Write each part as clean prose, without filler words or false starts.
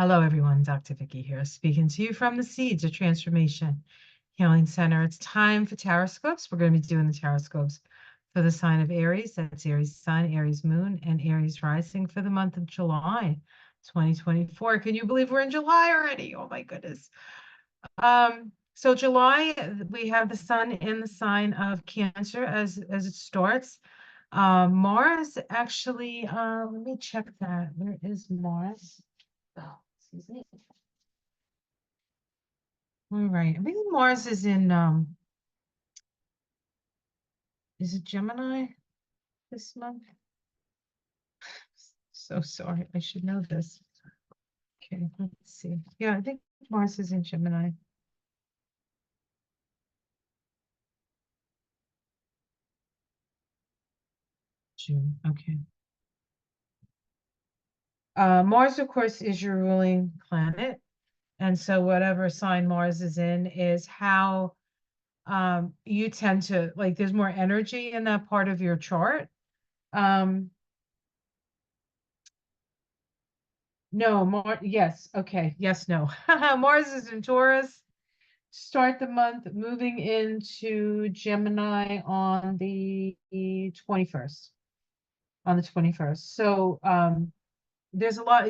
Hello, everyone. Dr. Vicky here, speaking to you from the Seeds of Transformation Healing Center. It's time for Taroscopes. We're going to be doing the Taroscopes for the sign of Aries. That's Aries Sun, Aries Moon, and Aries Rising for the month of July 2024. Can you believe we're in July already? Oh, my goodness. So July, we have the Sun in the sign of Cancer as it starts. Mars actually, let me check that. Where is Mars? Oh, excuse me. All right. I think Mars is it Gemini this month? So sorry. I should know this. Okay, let's see. Yeah, I think Mars is in Gemini. June. Okay. Mars, of course, is your ruling planet. And so whatever sign Mars is in is how you tend to like there's more energy in that part of your chart. Um, no, yes, okay, yes, no. Mars is in Taurus. Start the month moving into Gemini on the 21st. On the 21st. So there's a lot,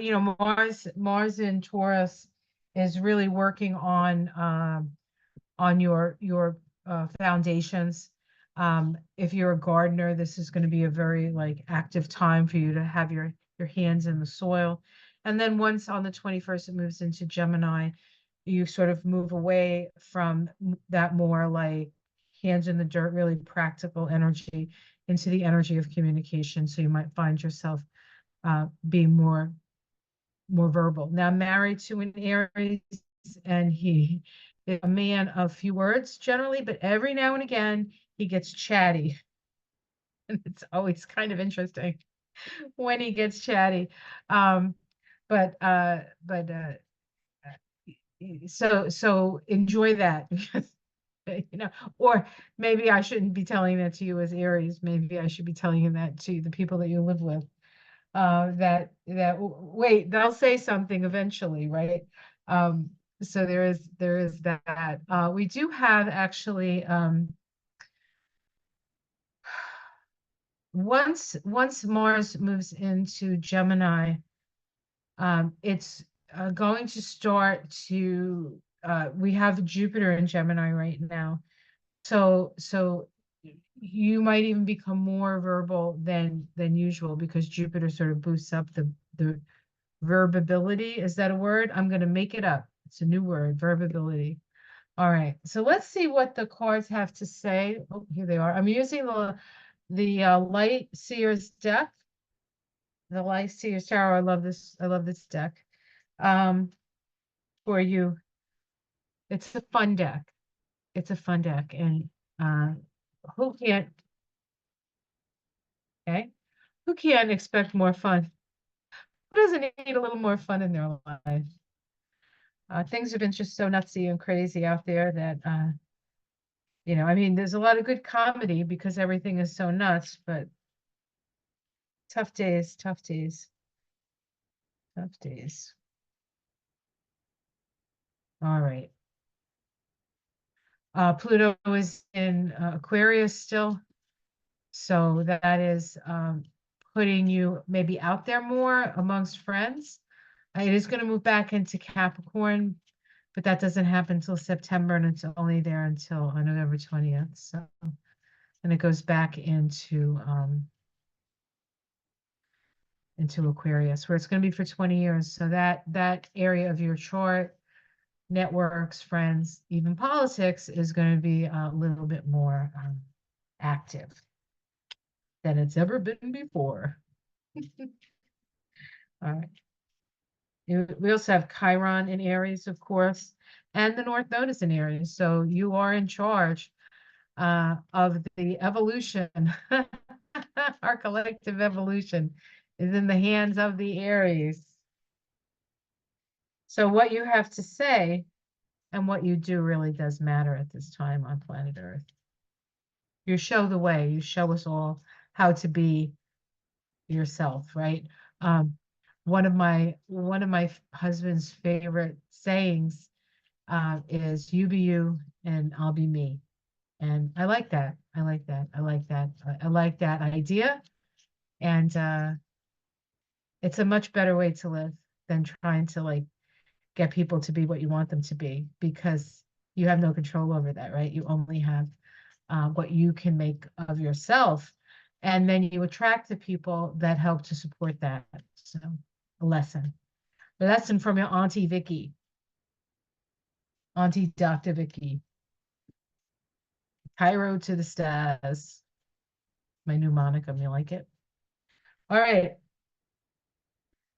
Mars in Taurus is really working on your foundations. If you're a gardener, this is going to be a very like active time for you to have your hands in the soil. And then once on the 21st, it moves into Gemini, you sort of move away from that more like hands in the dirt, really practical energy into the energy of communication. So you might find yourself being more verbal. Now, I'm married to an Aries, and he is a man of few words generally, but every now and again he gets chatty. And it's always kind of interesting when he gets chatty. Um, but so enjoy that because or maybe I shouldn't be telling that to you as Aries. Maybe I should be telling you that to the people that you live with. Wait, they'll say something eventually, right? So there is that. We do have actually once Mars moves into Gemini, it's going to start to we have Jupiter in Gemini right now. So you might even become more verbal than usual because Jupiter sort of boosts up the verbability. Is that a word? I'm going to make it up. It's a new word, verbability. All right. So let's see what the cards have to say. Oh, here they are. I'm using the Light Seers deck. The Light Seers Tarot. I love this. I love this deck. Um, for you. It's a fun deck. It's a fun deck, and uh, who can't? Okay, who can't expect more fun? Who doesn't need a little more fun in their life? Things have been just so nutsy and crazy out there that I mean, there's a lot of good comedy because everything is so nuts, but tough days, tough days, tough days. All right. Pluto is in Aquarius still, so that is putting you maybe out there more amongst friends. It is going to move back into Capricorn, but that doesn't happen until September, and it's only there until November 20th. So, and it goes back into Aquarius, where it's going to be for 20 years. So that area of your chart, networks, friends, even politics is going to be a little bit more active than it's ever been before. All right. We also have Chiron in Aries, of course, and the North Node is in Aries. So you are in charge of the evolution. Our collective evolution is in the hands of the Aries. So what you have to say and what you do really does matter at this time on planet Earth. You show the way. You show us all how to be yourself, right? one of my husband's favorite sayings is "You be you, and I'll be me." And I like that. I like that. I like that. I like that idea. And it's a much better way to live than trying to like get people to be what you want them to be, because you have no control over that, right? You only have what you can make of yourself. And then you attract the people that help to support that. So a lesson. A lesson from your Auntie Vicky, Auntie Dr. Vicky. Cairo to the stars. My new moniker. You like it? All right.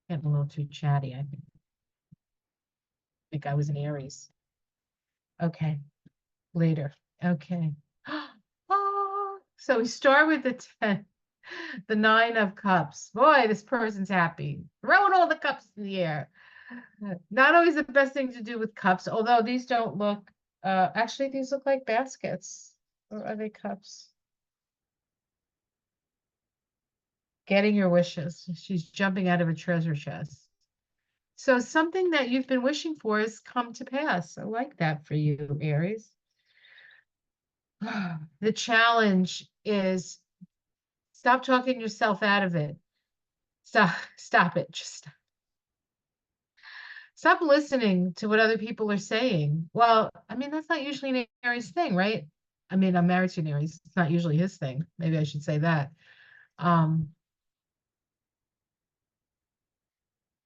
Getting a little too chatty. I think I was an Aries. Okay. Later. Okay. Oh, so we start with the 10, the 9 of cups. Boy, this person's happy. Throwing all the cups in the air. Not always the best thing to do with cups, although these don't look, actually, these look like baskets. Or are they cups? Getting your wishes. She's jumping out of a treasure chest. So something that you've been wishing for has come to pass. I like that for you, Aries. The challenge is stop talking yourself out of it. Stop it. Just stop listening to what other people are saying. Well, I mean, that's not usually an Aries thing, right? I mean, I'm married to an Aries. It's not usually his thing. Maybe I should say that. Um,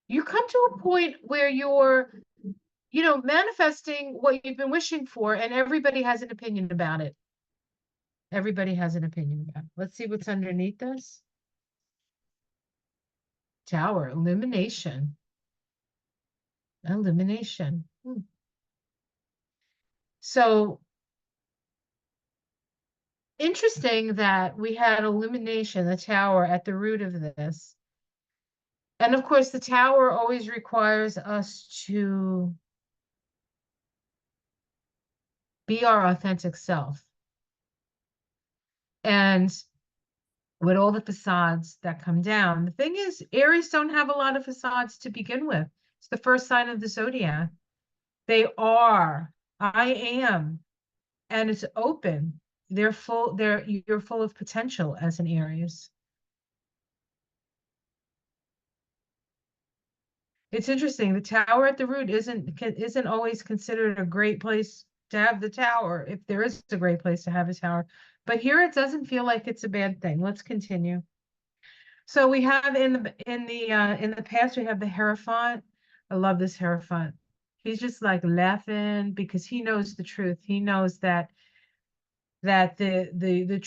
you come to a point where you're, manifesting what you've been wishing for, and everybody has an opinion about it. Everybody has an opinion about it. Let's see what's underneath this. Tower, illumination. Illumination. So interesting that we had illumination, the tower, at the root of this. And of course, the tower always requires us to be our authentic self. And with all the facades that come down, the thing is, Aries don't have a lot of facades to begin with. It's the first sign of the zodiac. They are, I am, and it's open. You're full of potential as an Aries. It's interesting. The tower at the root isn't always considered a great place to have the tower, if there is a great place to have a tower. But here it doesn't feel like it's a bad thing. Let's continue. So we have in the past we have the Hierophant. I love this Hierophant. He's just like laughing because he knows the truth. He knows that the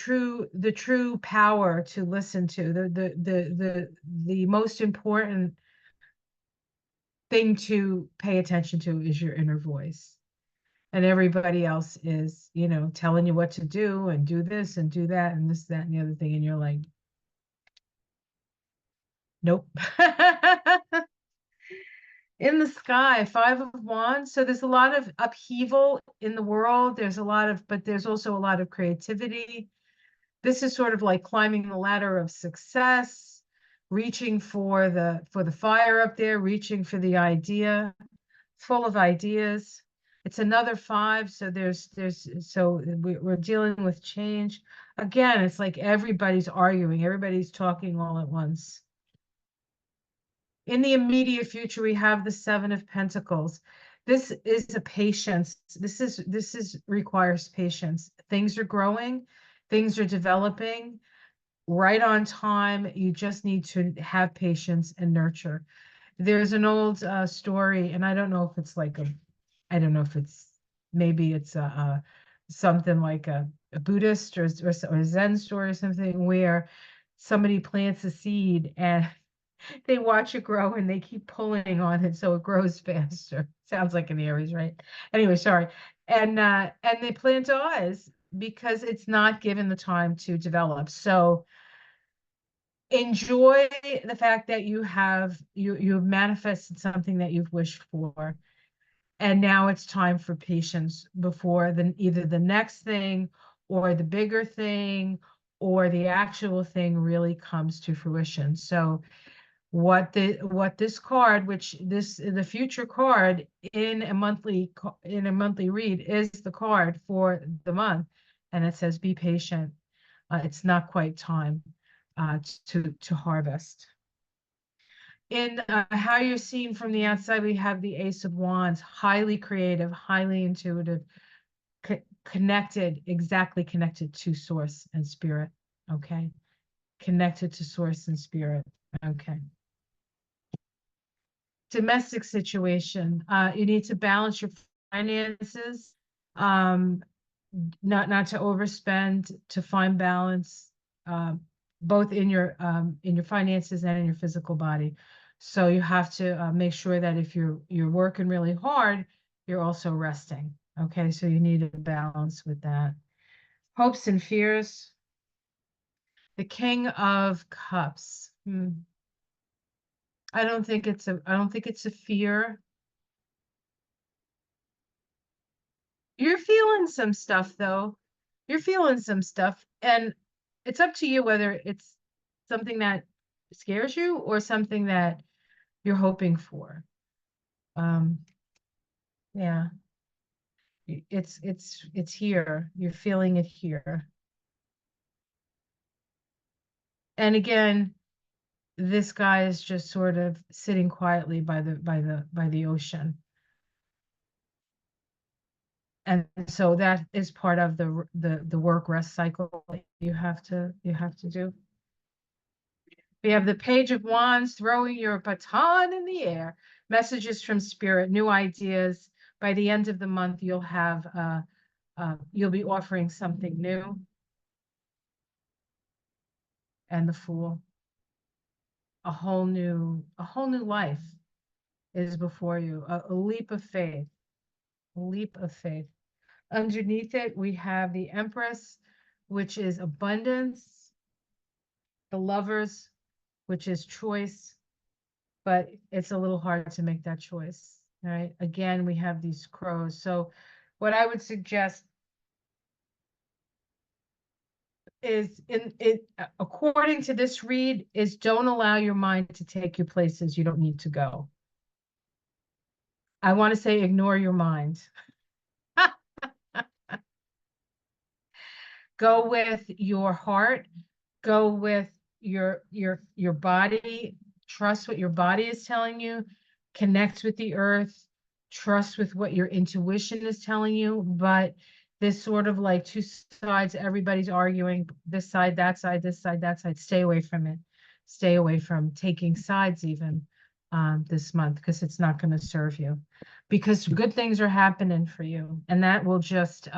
true power to listen to, the most important thing to pay attention to is your inner voice. And everybody else is, telling you what to do and do this and do that and this, that, and the other thing. And you're like, nope. In the sky, 5 of Wands. So there's a lot of upheaval in the world. But there's also a lot of creativity. This is sort of like climbing the ladder of success, reaching for the fire up there, reaching for the idea, full of ideas. It's another 5, so we're dealing with change. Again, it's like everybody's arguing, everybody's talking all at once. In the immediate future, we have the 7 of Pentacles. This is a patience. This is requires patience. Things are growing, things are developing right on time. You just need to have patience and nurture. There's an old story, and I don't know if it's I don't know if maybe it's something like a Buddhist or Zen story or something, where somebody plants a seed and they watch it grow and they keep pulling on it so it grows faster. Sounds like an Aries, right? Anyway, sorry. And the plant dies because it's not given the time to develop. So enjoy the fact that you've manifested something that you've wished for. And now it's time for patience before either the next thing or the bigger thing or the actual thing really comes to fruition. So what this card, which the future card in a monthly read is the card for the month, and it says be patient. It's not quite time to harvest. In how you're seen from the outside, we have the Ace of Wands, highly creative, highly intuitive, connected, exactly connected to source and spirit. Okay. Connected to source and spirit. Okay. Domestic situation. You need to balance your finances. Um, not to overspend, to find balance, both in your finances and in your physical body. So you have to make sure that if you're working really hard, you're also resting. Okay, so you need a balance with that. Hopes and fears. The King of Cups. I don't think it's a fear. You're feeling some stuff though. You're feeling some stuff, and it's up to you whether it's something that scares you or something that you're hoping for. Um, yeah, it's here. You're feeling it here. And again, this guy is just sort of sitting quietly by the ocean. And so that is part of the work rest cycle you have to do. We have the Page of Wands, throwing your baton in the air. Messages from spirit, new ideas. By the end of the month, you'll be offering something new. And the Fool. A whole new life is before you. A leap of faith. A leap of faith. Underneath it, we have the Empress, which is abundance. The Lovers, which is choice, but it's a little hard to make that choice. All right. Again, we have these crows. So what I would suggest is according to this read, is don't allow your mind to take you places you don't need to go. I want to say ignore your mind. Go with your heart, go with your body, trust what your body is telling you, connect with the earth, trust with what your intuition is telling you. But this sort of like two sides, everybody's arguing this side, that side, this side, that side. Stay away from it. Stay away from taking sides even this month, because it's not going to serve you, because good things are happening for you, and that will just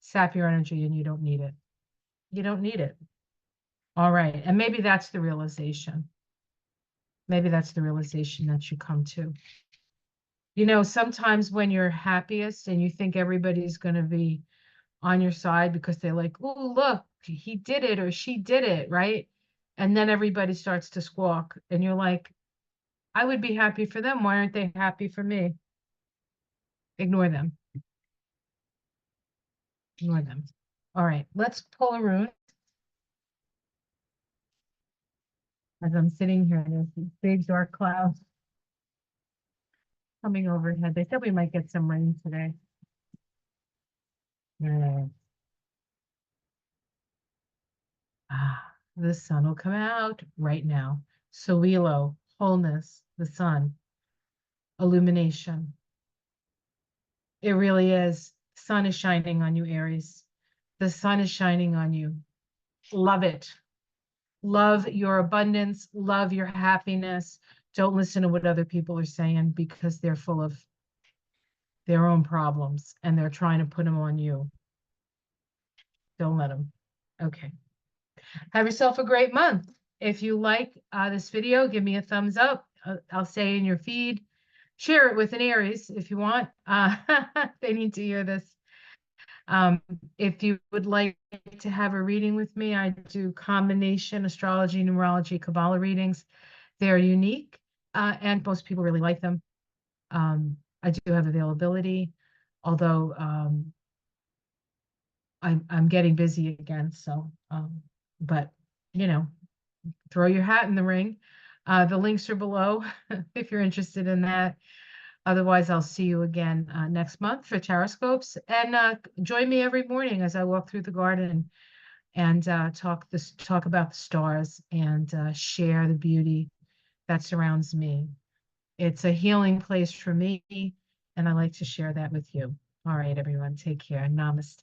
sap your energy, and you don't need it. You don't need it. All right. And maybe that's the realization. Maybe that's the realization that you come to. You know, sometimes when you're happiest and you think everybody's going to be on your side because they're like, oh, look, he did it or she did it, right? And then everybody starts to squawk and you're like, I would be happy for them. Why aren't they happy for me? Ignore them. Ignore them. All right. Let's pull a rune. As I'm sitting here, there's these big dark clouds coming overhead. They said we might get some rain today. Yeah. The sun will come out right now. Solilo, wholeness, the sun, illumination. It really is. Sun is shining on you, Aries. The sun is shining on you. Love it. Love your abundance. Love your happiness. Don't listen to what other people are saying, because they're full of their own problems and they're trying to put them on you. Don't let them. Okay. Have yourself a great month. If you like this video, give me a thumbs up. I'll say in your feed. Share it with an Aries if you want. They need to hear this. If you would like to have a reading with me, I do combination astrology, numerology, Kabbalah readings. They're unique, and most people really like them. I do have availability, although I'm getting busy again. So, but you know, throw your hat in the ring. The links are below if you're interested in that. Otherwise, I'll see you again next month for Taroscopes. And join me every morning as I walk through the garden and talk about the stars and share the beauty that surrounds me. It's a healing place for me, and I like to share that with you. All right, everyone, take care. Namaste.